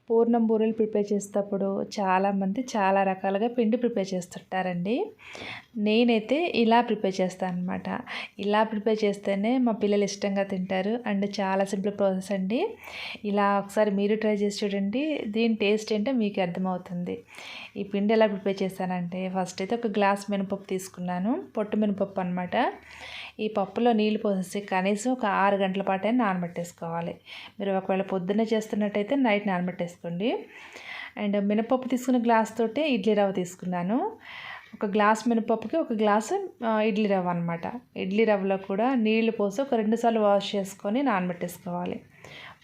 పూర్ణం బూరెలు ప్రిపేర్ చేసేటప్పుడు చాలామంది చాలా రకాలుగా పిండి ప్రిపేర్ చేస్తుంటారండి. నేనైతే ఇలా ప్రిపేర్ చేస్తాను అనమాట. ఇలా ప్రిపేర్ చేస్తేనే మా పిల్లలు ఇష్టంగా తింటారు. అండ్ చాలా సింపుల్ ప్రాసెస్ అండి. ఇలా ఒకసారి మీరు ట్రై చేసి చూడండి. దీని టేస్ట్ ఏంటో మీకు అర్థమవుతుంది. ఈ పిండి ఎలా ప్రిపేర్ చేశానంటే, ఫస్ట్ అయితే ఒక గ్లాస్ మినపప్పు తీసుకున్నాను. పొట్టు మినపప్పు అనమాట. ఈ పప్పులో నీళ్ళు పోసేసి కనీసం ఒక 6 గంటల పాటైనా నానబెట్టేసుకోవాలి. మీరు ఒకవేళ పొద్దున్నే చేస్తున్నట్టయితే నైట్ నానబెట్టేసుకోండి. అండ్ మినపప్పు తీసుకున్న గ్లాస్ తోటే ఇడ్లీ రవ్వ తీసుకున్నాను. ఒక గ్లాస్ మినపప్పుకి ఒక గ్లాసు ఇడ్లీ రవ్వ అనమాట. ఇడ్లీ రవ్వలో కూడా నీళ్లు పోసి ఒక 2 సార్లు వాష్ చేసుకొని నానబెట్టేసుకోవాలి.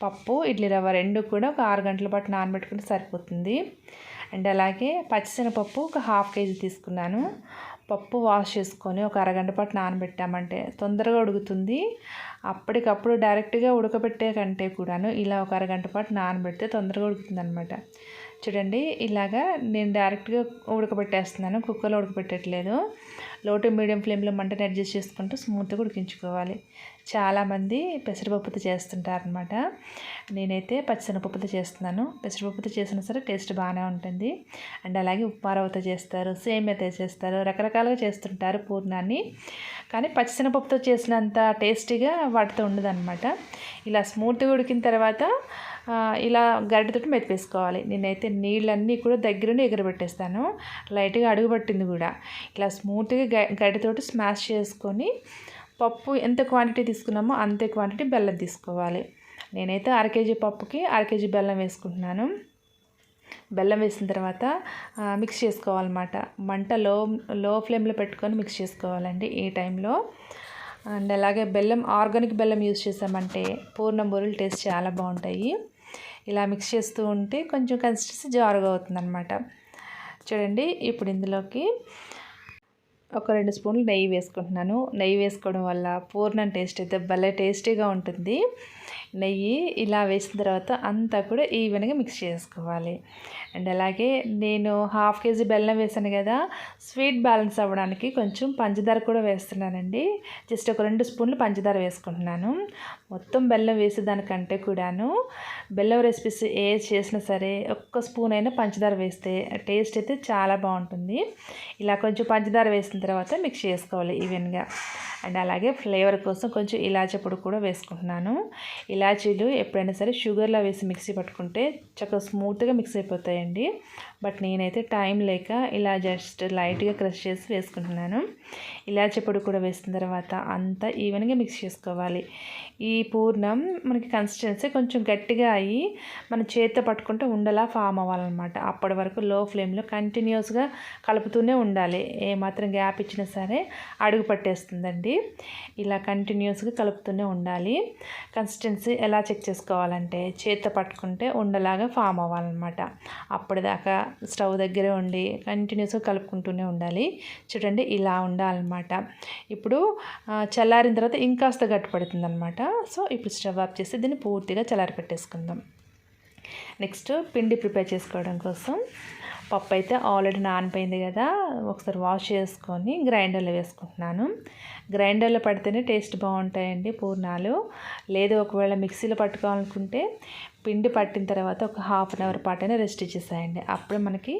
పప్పు ఇడ్లీ రవ్వ రెండు కూడా ఒక 6 గంటల పాటు నానబెట్టుకుంటే సరిపోతుంది. అండ్ అలాగే పచ్చిశనగపప్పు ఒక 1/2 కేజీ తీసుకున్నాను. పప్పు వాష్ చేసుకొని ఒక అరగంట పాటు నానబెట్టామంటే తొందరగా ఉడుకుతుంది. అప్పటికప్పుడు డైరెక్ట్గా ఉడకబెట్టే కంటే కూడాను ఇలా ఒక అరగంట పాటు నానబెడితే తొందరగా ఉడుకుతుంది అనమాట. చూడండి, ఇలాగా నేను డైరెక్ట్గా ఉడకబెట్టేస్తున్నాను, కుక్కర్లో ఉడకబెట్టట్లేదు. లో టు మీడియం ఫ్లేమ్లో మంటని అడ్జస్ట్ చేసుకుంటూ స్మూత్గా ఉడికించుకోవాలి. చాలామంది పెసరపప్పుతో చేస్తుంటారనమాట. నేనైతే పచ్చిశనగపప్పుతో చేస్తున్నాను. పెసరపప్పుతో చేసినా సరే టేస్ట్ బాగానే ఉంటుంది. అండ్ అలాగే ఉప్మా రవ్వతో చేస్తారు, సేమియాతో చేస్తారు, రకరకాలుగా చేస్తుంటారు పూర్ణాన్ని. కానీ పచ్చిశనగపప్పుతో చేసినంత టేస్టీగా వాటితో ఉండదన్నమాట. ఇలా స్మూత్గా ఉడికిన తర్వాత ఇలా గరిటెతోటి మెతిపేసుకోవాలి. నేనైతే నీళ్ళన్నీ కూడా దగ్గరుండి ఎగరబెట్టేస్తాను. లైట్గా అడుగుపట్టింది కూడా. ఇలా స్మూత్గా గరిటెతోటి స్మాష్ చేసుకొని పప్పు ఎంత క్వాంటిటీ తీసుకున్నామో అంతే క్వాంటిటీ బెల్లం తీసుకోవాలి. నేనైతే 1/2 కేజీ పప్పుకి 1/2 కేజీ బెల్లం వేసుకుంటున్నాను. బెల్లం వేసిన తర్వాత మిక్స్ చేసుకోవాలన్నమాట. మంట లో ఫ్లేమ్లో పెట్టుకొని మిక్స్ చేసుకోవాలండి ఈ టైంలో. అండ్ అలాగే బెల్లం ఆర్గానిక్ బెల్లం యూజ్ చేసామంటే పూర్ణం బూరెలు టేస్ట్ చాలా బాగుంటాయి. ఇలా మిక్స్ చేస్తూ ఉంటే కొంచెం కన్సిస్టెన్సీ జారుగా అవుతుందన్నమాట. చూడండి, ఇప్పుడు ఇందులోకి ఒక 2 స్పూన్లు నెయ్యి వేసుకుంటున్నాను. నెయ్యి వేసుకోవడం వల్ల పూర్ణం టేస్ట్ అయితే భలే టేస్టీగా ఉంటుంది. నెయ్యి ఇలా వేసిన తర్వాత అంతా కూడా ఈవెన్గా మిక్స్ చేసుకోవాలి. అండ్ అలాగే నేను 1/2 కేజీ బెల్లం వేసాను కదా, స్వీట్ బ్యాలెన్స్ అవ్వడానికి కొంచెం పంచదార కూడా వేస్తున్నానండి. జస్ట్ ఒక 2 స్పూన్లు పంచదార వేసుకుంటున్నాను. మొత్తం బెల్లం వేసేదానికంటే కూడాను బెల్లం రెసిపీస్ ఏ చేసినా సరే ఒక్క స్పూన్ అయినా పంచదార వేస్తే టేస్ట్ అయితే చాలా బాగుంటుంది. ఇలా కొంచెం పంచదార వేసిన తర్వాత మిక్స్ చేసుకోవాలి ఈవెన్గా. అండ్ అలాగే ఫ్లేవర్ కోసం కొంచెం ఇలాచీ పొడి కూడా వేసుకుంటున్నాను. ఇలాచీలు ఎప్పుడైనా సరే షుగర్లో వేసి మిక్సీ పట్టుకుంటే చక్కగా స్మూత్గా మిక్స్ అయిపోతాయండి. బట్ నేనైతే టైం లేక ఇలా జస్ట్ లైట్గా క్రష్ చేసి వేసుకుంటున్నాను. ఇలాచీ పొడి కూడా వేసిన తర్వాత అంతా ఈవెన్గా మిక్స్ చేసుకోవాలి. ఈ పూర్ణం మనకి కన్సిస్టెన్సీ కొంచెం గట్టిగా అయ్యి మన చేతితో పట్టుకుంటే ఉండలా ఫామ్ అవ్వాలన్నమాట. అప్పటి వరకు లో ఫ్లేమ్లో కంటిన్యూస్గా కలుపుతూనే ఉండాలి. ఏమాత్రం గ్యాప్ ఇచ్చినా సరే అడుగు పట్టేస్తుందండి. ఇలా కంటిన్యూస్గా కలుపుతూనే ఉండాలి. కన్సిస్టెన్సీ ఎలా చెక్ చేసుకోవాలంటే చేతితో పట్టుకుంటే ఉండలాగా ఫామ్ అవ్వాలన్నమాట. అప్పటిదాకా స్టవ్ దగ్గరే ఉండి కంటిన్యూస్గా కలుపుకుంటూనే ఉండాలి. చూడండి, ఇలా ఉండాలన్నమాట. ఇప్పుడు చల్లారిన తర్వాత ఇంకాస్త గట్టిపడుతుంది అనమాట. సో ఇప్పుడు స్టవ్ ఆఫ్ చేసి దీన్ని పూర్తిగా చల్లారి పెట్టేసుకుందాం. నెక్స్ట్ పిండి ప్రిపేర్ చేసుకోవడం కోసం పప్పు అయితే ఆల్రెడీ నానిపోయింది కదా, ఒకసారి వాష్ చేసుకొని గ్రైండర్లో వేసుకుంటున్నాను. గ్రైండర్లో పడితేనే టేస్ట్ బాగుంటాయండి పూర్ణాలు. లేదు ఒకవేళ మిక్సీలో పట్టుకోవాలనుకుంటే పిండి పట్టిన తర్వాత ఒక 1/2 అవర్ పాటైనా రెస్ట్ ఇచ్చేసాయండి. అప్పుడు మనకి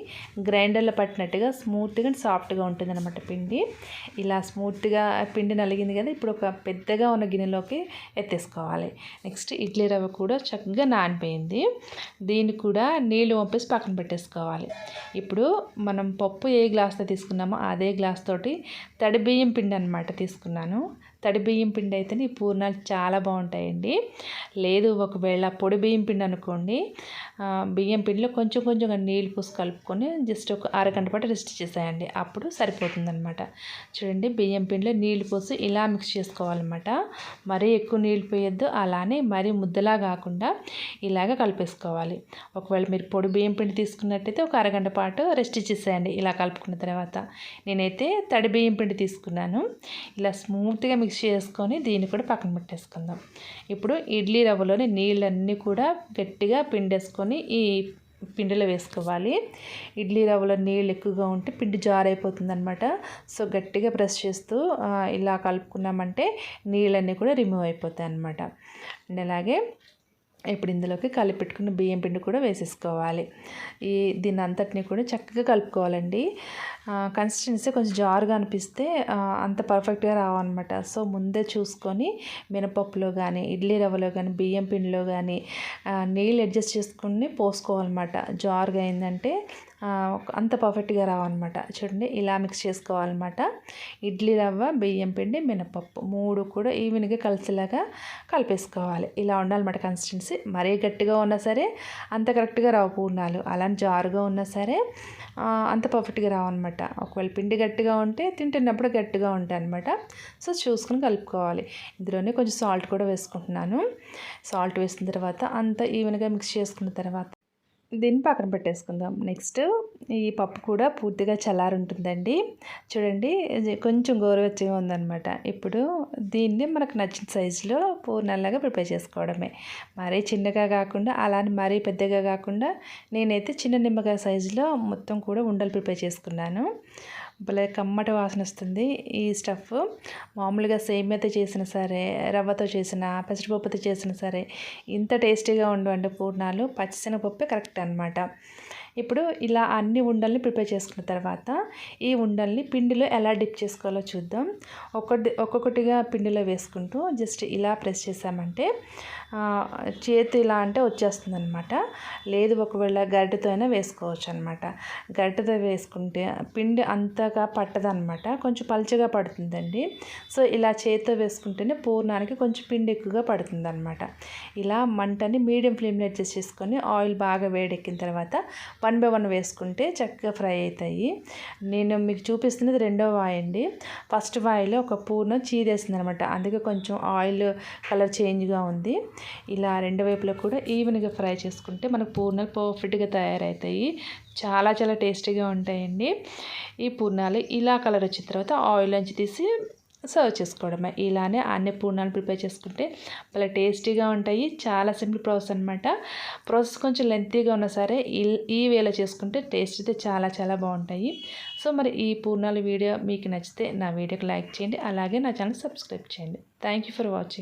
గ్రైండర్లో పట్టినట్టుగా స్మూత్గా అండ్ సాఫ్ట్గా ఉంటుంది అనమాట పిండి. ఇలా స్మూత్గా పిండి నలిగింది కదా, ఇప్పుడు ఒక పెద్దగా ఉన్న గిన్నెలోకి ఎత్తేసుకోవాలి. నెక్స్ట్ ఇడ్లీ రవ్వ కూడా చక్కగా నానిపోయింది. దీన్ని కూడా నీళ్ళు వంపేసి పక్కన పెట్టేసుకోవాలి. ఇప్పుడు మనం పప్పు ఏ గ్లాస్తో తీసుకున్నామో అదే గ్లాస్ తోటి తడి బియ్యం పిండి అనమాట తీసుకున్నాను. తడి బియ్యం పిండి అయితేనే ఈ పూర్ణాలు చాలా బాగుంటాయండి. లేదు ఒకవేళ పొడి బియ్యం పిండి అనుకోండి, బియ్యం పిండిలో కొంచెం కొంచెంగా నీళ్ళు పోసి కలుపుకొని జస్ట్ ఒక అరగంట పాటు రెస్ట్ చేసేయండి. అప్పుడు సరిపోతుందన్నమాట. చూడండి, బియ్యం పిండిలో నీళ్ళు పోసి ఇలా మిక్స్ చేసుకోవాలన్నమాట. మరీ ఎక్కువ నీళ్ళు పోయొద్దు, అలానే మరీ ముద్దలా కాకుండా ఇలాగ కలిపేసుకోవాలి. ఒకవేళ మీరు పొడి బియ్యం పిండి తీసుకున్నట్టయితే ఒక అరగంట పాటు రెస్ట్ ఇచ్చేసేయండి ఇలా కలుపుకున్న తర్వాత. నేనైతే తడి బియ్యం పిండి తీసుకున్నాను. ఇలా స్మూత్గా మిక్స్ చేసుకొని దీన్ని కూడా పక్కన పెట్టేసుకుందాం. ఇప్పుడు ఇడ్లీ రవ్వలోని నీళ్ళన్నీ కూడా గట్టిగా పిండేసుకొని ఈ పిండిలో వేసుకోవాలి. ఇడ్లీ రవ్వలో నీళ్ళు ఎక్కువగా ఉంటే పిండి జారైపోతుంది అనమాట. సో గట్టిగా ప్రెస్ చేస్తూ ఇలా కలుపుకున్నామంటే నీళ్ళన్నీ కూడా రిమూవ్ అయిపోతాయి అన్నమాట. అండ్ అలాగే ఇప్పుడు ఇందులోకి కలిపి పెట్టుకున్న బియ్యం పిండి కూడా వేసేసుకోవాలి. దీన్ని అంతటిని కూడా చక్కగా కలుపుకోవాలండి. కన్సిస్టెన్సీ కొంచెం జారుగా అనిపిస్తే అంత పర్ఫెక్ట్గా రావన్నమాట. సో ముందే చూసుకొని మినపప్పులో కానీ, ఇడ్లీ రవ్వలో కానీ, బియ్యం పిండిలో కానీ నీళ్ళు అడ్జస్ట్ చేసుకుని పోసుకోవాలన్నమాట. జారుగా అయిందంటే అంత పర్ఫెక్ట్గా రావన్నమాట. చూడండి ఇలా మిక్స్ చేసుకోవాలన్నమాట. ఇడ్లీ రవ్వ, బియ్యం పిండి, మినపప్పు 3 కూడా ఈవెన్గా కలిసేలాగా కలిపేసుకోవాలి. ఇలా ఉండాలన్నమాట కన్సిస్టెన్సీ. మరీ గట్టిగా ఉన్నా సరే అంత కరెక్ట్గా రావు పూర్ణాలు, అలానే జారుగా ఉన్నా సరే అంత పర్ఫెక్ట్గా రావన్నమాట. ఒకవేళ పిండి గట్టిగా ఉంటే తింటున్నప్పుడు గట్టిగా ఉంటాయి అనమాట. సో చూసుకుని కలుపుకోవాలి. ఇందులోనే కొంచెం సాల్ట్ కూడా వేసుకుంటున్నాను. సాల్ట్ వేసిన తర్వాత అంతా ఈవెన్గా మిక్స్ చేసుకున్న తర్వాత దీన్ని పక్కన పెట్టేసుకుందాం. నెక్స్ట్ ఈ పప్పు కూడా పూర్తిగా చల్లారుంటుందండి. చూడండి కొంచెం గోరువెచ్చగా ఉందన్నమాట. ఇప్పుడు దీన్ని మనకు నచ్చిన సైజులో పూర్ణాలాగా ప్రిపేర్ చేసుకోవడమే. మరీ చిన్నగా కాకుండా అలానే మరీ పెద్దగా కాకుండా నేనైతే చిన్న నిమ్మకాయ సైజులో మొత్తం కూడా ఉండలు ప్రిపేర్ చేసుకున్నాను. భలే కమ్మటి వాసన వస్తుంది ఈ స్టఫ్. మామూలుగా సేమియాతో చేసినా సరే, రవ్వతో చేసిన, పెసరపప్పుతో చేసినా సరే ఇంత టేస్టీగా ఉండవండి పూర్ణాలు. పచ్చిశనగపప్పే కరెక్ట్ అనమాట. ఇప్పుడు ఇలా అన్ని ఉండల్ని ప్రిపేర్ చేసుకున్న తర్వాత ఈ ఉండల్ని పిండిలో ఎలా డిప్ చేసుకోవాలో చూద్దాం. ఒక్కొక్కటిగా పిండిలో వేసుకుంటూ జస్ట్ ఇలా ప్రెస్ చేసామంటే చేతి ఇలా అంటే వచ్చేస్తుంది అనమాట. లేదు ఒకవేళ గరిటెతో అయినా వేసుకోవచ్చు అనమాట. గరిటెతో వేసుకుంటే పిండి అంతగా పట్టదనమాట, కొంచెం పలుచగా పడుతుందండి. సో ఇలా చేతితో వేసుకుంటేనే పూర్ణానికి కొంచెం పిండి ఎక్కువగా పడుతుంది అనమాట. ఇలా మంటని మీడియం ఫ్లేమ్లో అడ్జస్ట్ చేసుకొని ఆయిల్ బాగా వేడెక్కిన తర్వాత 1 by 1 వేసుకుంటే చక్కగా ఫ్రై అవుతాయి. నేను మీకు చూపిస్తున్నది రెండో వాయి అండి. ఫస్ట్ వాయిలో ఒక పూర్ణం చీదేసింది అనమాట, అందుకే కొంచెం ఆయిల్ కలర్ చేంజ్గా ఉంది. ఇలా రెండు వైపులా కూడా ఈవెన్గా ఫ్రై చేసుకుంటే మనకు పూర్ణాలు పర్ఫెక్ట్గా తయారవుతాయి. చాలా చాలా టేస్టీగా ఉంటాయండి ఈ పూర్ణాలు. ఇలా కలర్ వచ్చిన తర్వాత ఆయిల్ నుంచి తీసి సర్వ్ చేసుకోవడమే. ఇలానే అన్ని పూర్ణాలు ప్రిపేర్ చేసుకుంటే భలే టేస్టీగా ఉంటాయి. చాలా సింపుల్ ప్రాసెస్ అనమాట. ప్రాసెస్ కొంచెం లెంతీగా ఉన్నా సరే ఈ వేలో చేసుకుంటే టేస్ట్ అయితే చాలా చాలా బాగుంటాయి. సో మరి ఈ పూర్ణాల వీడియో మీకు నచ్చితే నా వీడియోకి లైక్ చేయండి, అలాగే నా ఛానల్ సబ్స్క్రైబ్ చేయండి. Thank you for watching.